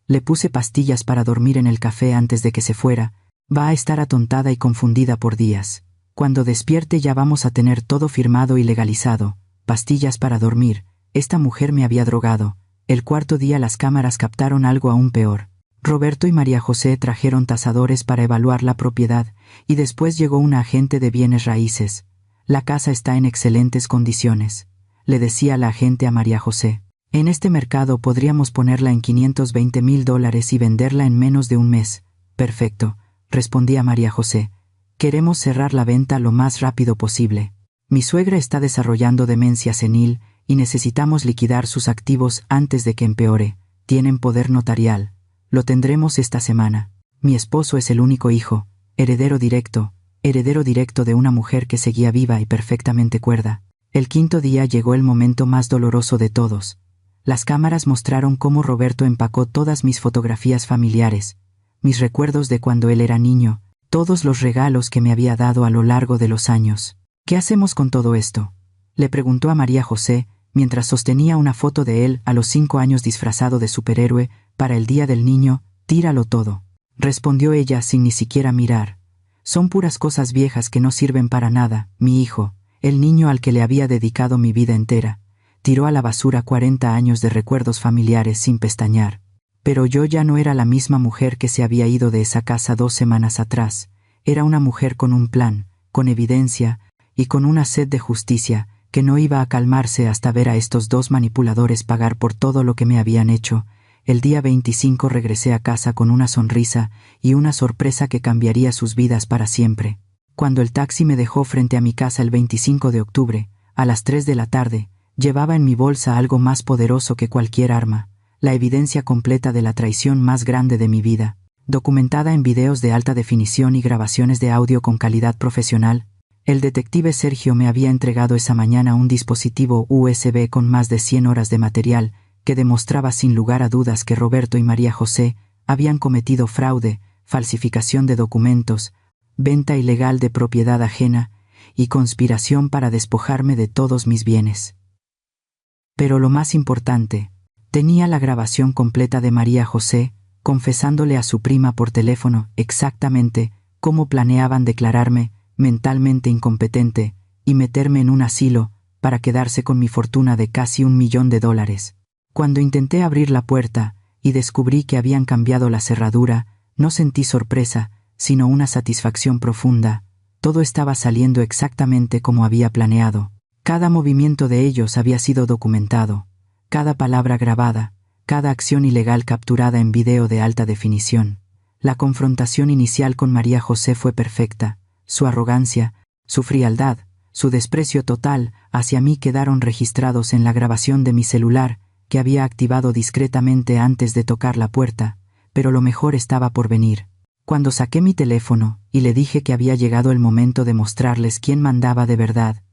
Le puse pastillas para dormir en el café antes de que se fuera. Va a estar atontada y confundida por días. Cuando despierte ya vamos a tener todo firmado y legalizado. Pastillas para dormir. Esta mujer me había drogado. El cuarto día las cámaras captaron algo aún peor. Roberto y María José trajeron tasadores para evaluar la propiedad y después llegó un agente de bienes raíces. La casa está en excelentes condiciones, le decía la agente a María José. En este mercado podríamos ponerla en $520,000 y venderla en menos de un mes. Perfecto, respondía María José. Queremos cerrar la venta lo más rápido posible. Mi suegra está desarrollando demencia senil y necesitamos liquidar sus activos antes de que empeore. Tienen poder notarial. Lo tendremos esta semana. Mi esposo es el único hijo, heredero directo de una mujer que seguía viva y perfectamente cuerda. El quinto día llegó el momento más doloroso de todos. Las cámaras mostraron cómo Roberto empacó todas mis fotografías familiares, mis recuerdos de cuando él era niño, todos los regalos que me había dado a lo largo de los años. ¿Qué hacemos con todo esto?, le preguntó a María José, mientras sostenía una foto de él a los 5 años disfrazado de superhéroe para el Día del Niño. Tíralo todo, respondió ella sin ni siquiera mirar. Son puras cosas viejas que no sirven para nada. Mi hijo, el niño al que le había dedicado mi vida entera, tiró a la basura 40 años de recuerdos familiares sin pestañear. Pero yo ya no era la misma mujer que se había ido de esa casa 2 semanas atrás. Era una mujer con un plan, con evidencia y con una sed de justicia que no iba a calmarse hasta ver a estos 2 manipuladores pagar por todo lo que me habían hecho. El día 25 regresé a casa con una sonrisa y una sorpresa que cambiaría sus vidas para siempre. Cuando el taxi me dejó frente a mi casa el 25 de octubre, a las 3 de la tarde, llevaba en mi bolsa algo más poderoso que cualquier arma, la evidencia completa de la traición más grande de mi vida, documentada en videos de alta definición y grabaciones de audio con calidad profesional. El detective Sergio me había entregado esa mañana un dispositivo USB con más de 100 horas de material que demostraba sin lugar a dudas que Roberto y María José habían cometido fraude, falsificación de documentos, venta ilegal de propiedad ajena y conspiración para despojarme de todos mis bienes. Pero lo más importante, tenía la grabación completa de María José confesándole a su prima por teléfono exactamente cómo planeaban declararme mentalmente incompetente y meterme en un asilo para quedarse con mi fortuna de casi $1 millón. Cuando intenté abrir la puerta y descubrí que habían cambiado la cerradura, no sentí sorpresa, sino una satisfacción profunda. Todo estaba saliendo exactamente como había planeado. Cada movimiento de ellos había sido documentado, cada palabra grabada, cada acción ilegal capturada en video de alta definición. La confrontación inicial con María José fue perfecta. Su arrogancia, su frialdad, su desprecio total hacia mí quedaron registrados en la grabación de mi celular, que había activado discretamente antes de tocar la puerta, pero lo mejor estaba por venir. Cuando saqué mi teléfono y le dije que había llegado el momento de mostrarles quién mandaba de verdad,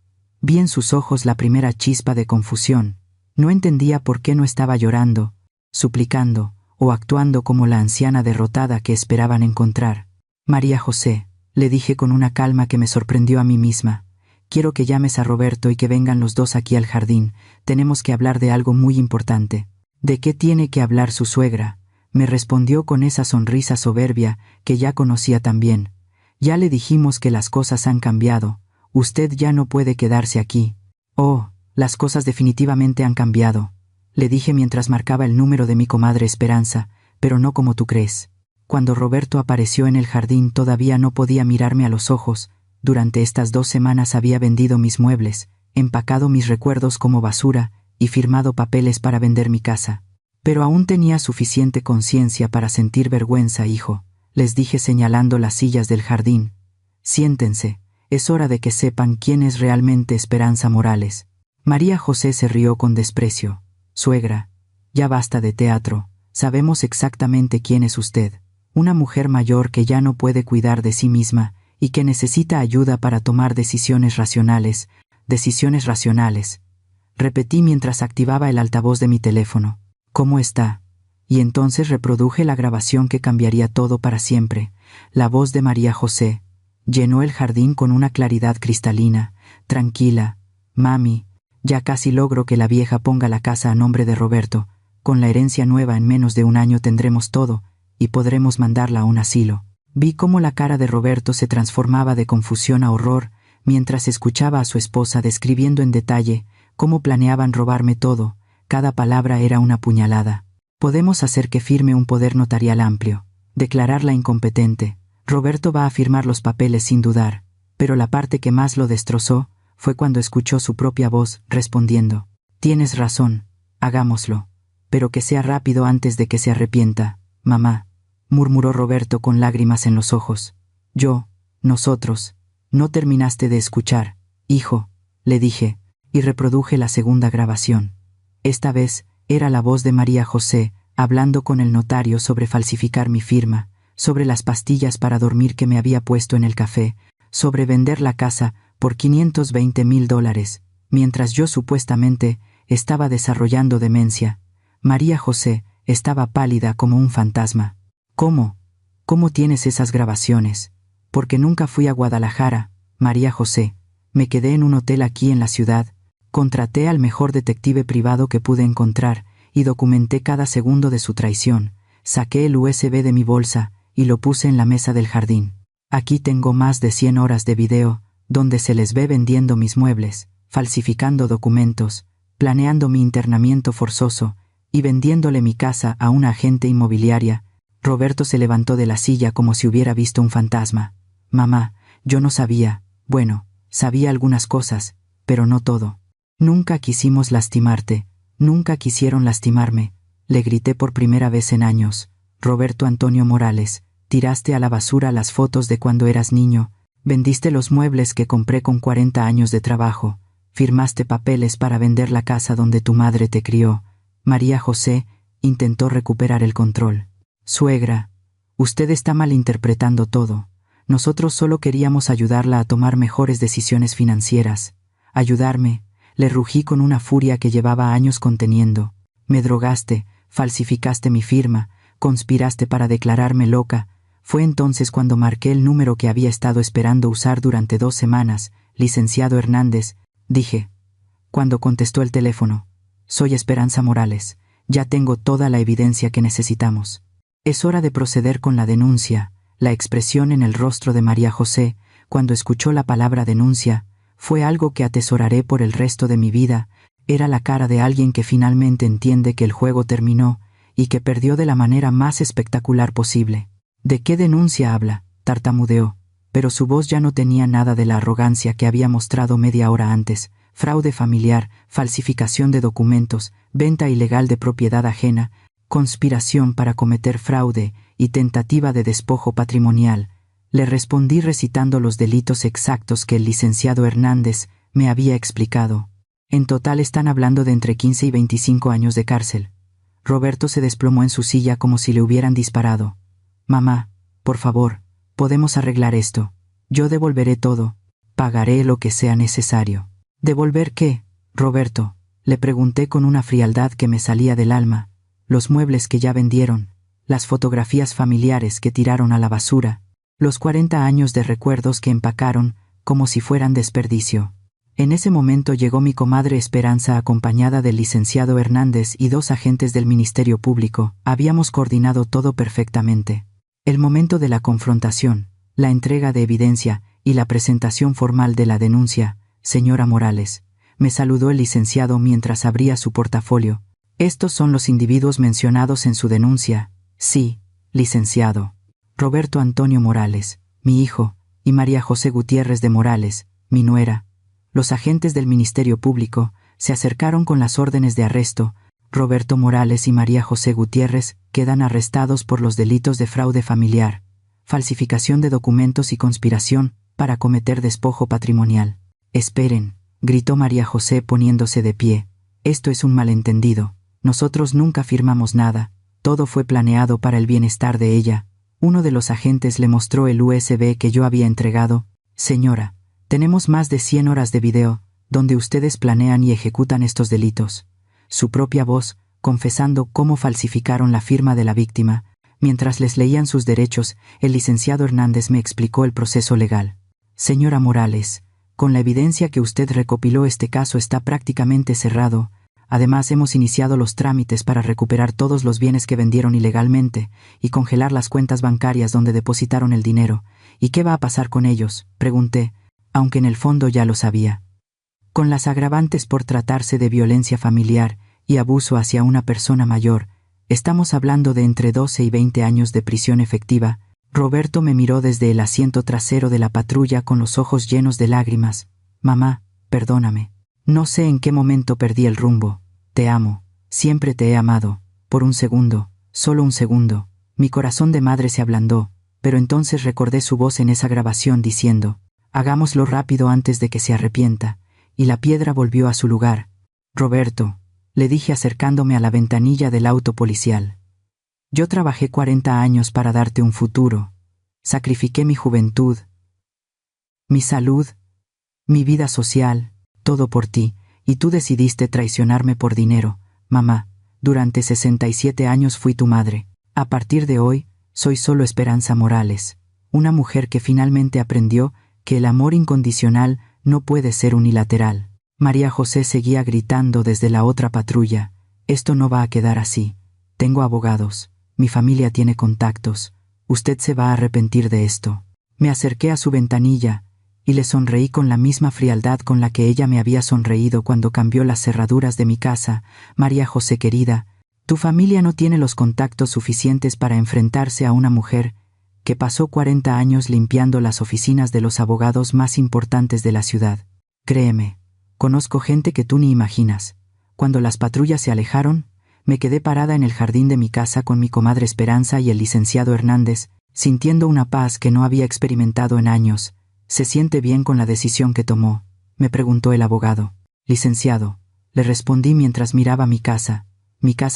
vi en sus ojos la primera chispa de confusión. No entendía por qué no estaba llorando, suplicando o actuando como la anciana derrotada que esperaban encontrar. María José, le dije con una calma que me sorprendió a mí misma, quiero que llames a Roberto y que vengan los 2 aquí al jardín. Tenemos que hablar de algo muy importante. ¿De qué tiene que hablar su suegra?, me respondió con esa sonrisa soberbia que ya conocía tan bien. Ya le dijimos que las cosas han cambiado. Usted ya no puede quedarse aquí. Oh, las cosas definitivamente han cambiado, le dije mientras marcaba el número de mi comadre Esperanza, pero no como tú crees. Cuando Roberto apareció en el jardín todavía no podía mirarme a los ojos. Durante estas 2 semanas había vendido mis muebles, empacado mis recuerdos como basura y firmado papeles para vender mi casa. Pero aún tenía suficiente conciencia para sentir vergüenza, hijo, les dije señalando las sillas del jardín. Siéntense, es hora de que sepan quién es realmente Esperanza Morales. María José se rió con desprecio. Suegra, ya basta de teatro, sabemos exactamente quién es usted. Una mujer mayor que ya no puede cuidar de sí misma y que necesita ayuda para tomar decisiones racionales, repetí mientras activaba el altavoz de mi teléfono. ¿Cómo está? Y entonces reproduje la grabación que cambiaría todo para siempre. La voz de María José llenó el jardín con una claridad cristalina. Tranquila, mami, ya casi logro que la vieja ponga la casa a nombre de Roberto. Con la herencia nueva en menos de un año tendremos todo y podremos mandarla a un asilo. Vi cómo la cara de Roberto se transformaba de confusión a horror mientras escuchaba a su esposa describiendo en detalle cómo planeaban robarme todo. Cada palabra era una puñalada. Podemos hacer que firme un poder notarial amplio, declararla incompetente. Roberto va a firmar los papeles sin dudar, pero la parte que más lo destrozó fue cuando escuchó su propia voz respondiendo: «Tienes razón, hagámoslo. Pero que sea rápido antes de que se arrepienta, mamá», murmuró Roberto con lágrimas en los ojos. «Nosotros. No terminaste de escuchar, hijo», le dije, y reproduje la segunda grabación. Esta vez era la voz de María José, hablando con el notario sobre falsificar mi firma, sobre las pastillas para dormir que me había puesto en el café, sobre vender la casa por $520,000, mientras yo supuestamente estaba desarrollando demencia. María José estaba pálida como un fantasma. «¿Cómo? ¿Cómo tienes esas grabaciones?» «Porque nunca fui a Guadalajara, María José. Me quedé en un hotel aquí en la ciudad, contraté al mejor detective privado que pude encontrar y documenté cada segundo de su traición. Saqué el USB de mi bolsa y lo puse en la mesa del jardín. Aquí tengo más de 100 horas de video, donde se les ve vendiendo mis muebles, falsificando documentos, planeando mi internamiento forzoso y vendiéndole mi casa a una agente inmobiliaria». Roberto se levantó de la silla como si hubiera visto un fantasma. «Mamá, yo no sabía, bueno, sabía algunas cosas, pero no todo. Nunca quisimos lastimarte, nunca quisieron lastimarme», le grité por primera vez en años. «Roberto Antonio Morales, tiraste a la basura las fotos de cuando eras niño, vendiste los muebles que compré con 40 años de trabajo, firmaste papeles para vender la casa donde tu madre te crió». María José intentó recuperar el control. «Suegra, usted está malinterpretando todo. Nosotros solo queríamos ayudarla a tomar mejores decisiones financieras». «Ayudarme», le rugí con una furia que llevaba años conteniendo. «Me drogaste, falsificaste mi firma, conspiraste para declararme loca». Fue entonces cuando marqué el número que había estado esperando usar durante 2 semanas. «Licenciado Hernández», dije. Cuando contestó el teléfono: «Soy Esperanza Morales. Ya tengo toda la evidencia que necesitamos. Es hora de proceder con la denuncia». La expresión en el rostro de María José, cuando escuchó la palabra denuncia, fue algo que atesoraré por el resto de mi vida. Era la cara de alguien que finalmente entiende que el juego terminó y que perdió de la manera más espectacular posible. «¿De qué denuncia habla?», tartamudeó, pero su voz ya no tenía nada de la arrogancia que había mostrado media hora antes. «Fraude familiar, falsificación de documentos, venta ilegal de propiedad ajena, conspiración para cometer fraude y tentativa de despojo patrimonial», le respondí recitando los delitos exactos que el licenciado Hernández me había explicado. «En total están hablando de entre 15 y 25 años de cárcel». Roberto se desplomó en su silla como si le hubieran disparado. «Mamá, por favor, podemos arreglar esto. Yo devolveré todo. Pagaré lo que sea necesario». «¿Devolver qué, Roberto?», le pregunté con una frialdad que me salía del alma. «Los muebles que ya vendieron, las fotografías familiares que tiraron a la basura, los 40 años de recuerdos que empacaron como si fueran desperdicio». En ese momento llegó mi comadre Esperanza acompañada del licenciado Hernández y 2 agentes del Ministerio Público. Habíamos coordinado todo perfectamente. El momento de la confrontación, la entrega de evidencia y la presentación formal de la denuncia. «Señora Morales», me saludó el licenciado mientras abría su portafolio. «Estos son los individuos mencionados en su denuncia». «Sí, licenciado. Roberto Antonio Morales, mi hijo, y María José Gutiérrez de Morales, mi nuera». Los agentes del Ministerio Público se acercaron con las órdenes de arresto. «Roberto Morales y María José Gutiérrez quedan arrestados por los delitos de fraude familiar, falsificación de documentos y conspiración para cometer despojo patrimonial». «Esperen», gritó María José poniéndose de pie. «Esto es un malentendido. Nosotros nunca firmamos nada. Todo fue planeado para el bienestar de ella». Uno de los agentes le mostró el USB que yo había entregado. «Señora, tenemos más de 100 horas de video, donde ustedes planean y ejecutan estos delitos». Su propia voz, confesando cómo falsificaron la firma de la víctima. Mientras les leían sus derechos, el licenciado Hernández me explicó el proceso legal. «Señora Morales, con la evidencia que usted recopiló, este caso está prácticamente cerrado. Además, hemos iniciado los trámites para recuperar todos los bienes que vendieron ilegalmente y congelar las cuentas bancarias donde depositaron el dinero». «¿Y qué va a pasar con ellos?», pregunté, aunque en el fondo ya lo sabía. «Con las agravantes por tratarse de violencia familiar y abuso hacia una persona mayor, estamos hablando de entre 12 y 20 años de prisión efectiva». Roberto me miró desde el asiento trasero de la patrulla con los ojos llenos de lágrimas. «Mamá, perdóname. No sé en qué momento perdí el rumbo. Te amo. Siempre te he amado. Por un segundo, solo un segundo, mi corazón de madre se ablandó, pero entonces recordé su voz en esa grabación diciendo, hagámoslo rápido antes de que se arrepienta, y la piedra volvió a su lugar. Roberto, le dije acercándome a la ventanilla del auto policial. Yo trabajé 40 años para darte un futuro. Sacrifiqué mi juventud, mi salud, mi vida social, todo por ti, y tú decidiste traicionarme por dinero. Mamá, durante 67 años fui tu madre. A partir de hoy, soy solo Esperanza Morales, una mujer que finalmente aprendió que el amor incondicional no puede ser unilateral. María José seguía gritando desde la otra patrulla, esto no va a quedar así. Tengo abogados, mi familia tiene contactos, usted se va a arrepentir de esto. Me acerqué a su ventanilla y le sonreí con la misma frialdad con la que ella me había sonreído cuando cambió las cerraduras de mi casa. María José querida, tu familia no tiene los contactos suficientes para enfrentarse a una mujer que pasó 40 años limpiando las oficinas de los abogados más importantes de la ciudad. Créeme, conozco gente que tú ni imaginas. Cuando las patrullas se alejaron, me quedé parada en el jardín de mi casa con mi comadre Esperanza y el licenciado Hernández, sintiendo una paz que no había experimentado en años. ¿Se siente bien con la decisión que tomó?, me preguntó el abogado. Licenciado, le respondí mientras miraba mi casa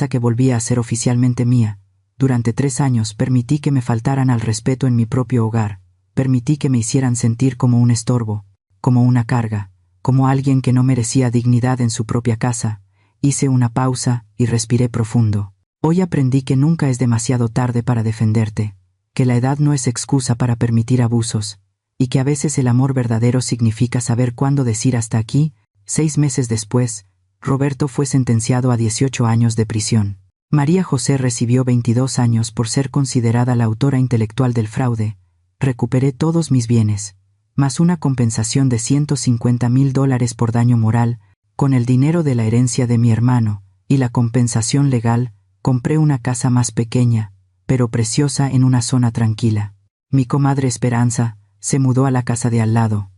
que volvía a ser oficialmente mía. Durante 3 años permití que me faltaran al respeto en mi propio hogar, permití que me hicieran sentir como un estorbo, como una carga, como alguien que no merecía dignidad en su propia casa. Hice una pausa y respiré profundo. Hoy aprendí que nunca es demasiado tarde para defenderte, que la edad no es excusa para permitir abusos, y que a veces el amor verdadero significa saber cuándo decir hasta aquí. 6 meses después, Roberto fue sentenciado a 18 años de prisión. María José recibió 22 años por ser considerada la autora intelectual del fraude. Recuperé todos mis bienes, más una compensación de $150,000 por daño moral. Con el dinero de la herencia de mi hermano y la compensación legal, compré una casa más pequeña, pero preciosa en una zona tranquila. Mi comadre Esperanza se mudó a la casa de al lado,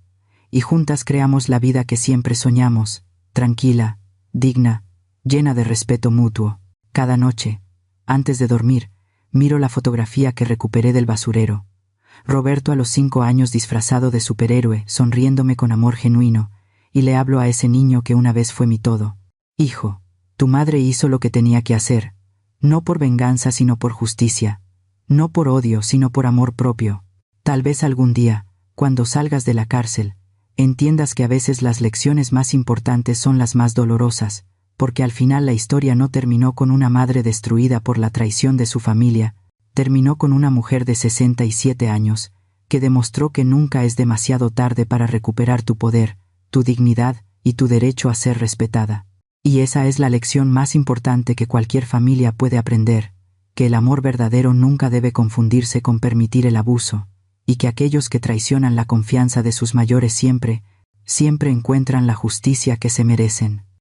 y juntas creamos la vida que siempre soñamos, tranquila, digna, llena de respeto mutuo. Cada noche, antes de dormir, miro la fotografía que recuperé del basurero. Roberto a los 5 años disfrazado de superhéroe, sonriéndome con amor genuino, y le hablo a ese niño que una vez fue mi todo. Hijo, tu madre hizo lo que tenía que hacer, no por venganza sino por justicia, no por odio sino por amor propio. Tal vez algún día, cuando salgas de la cárcel, entiendas que a veces las lecciones más importantes son las más dolorosas, porque al final la historia no terminó con una madre destruida por la traición de su familia, terminó con una mujer de 67 años, que demostró que nunca es demasiado tarde para recuperar tu poder, tu dignidad y tu derecho a ser respetada. Y esa es la lección más importante que cualquier familia puede aprender, que el amor verdadero nunca debe confundirse con permitir el abuso, y que aquellos que traicionan la confianza de sus mayores siempre encuentran la justicia que se merecen.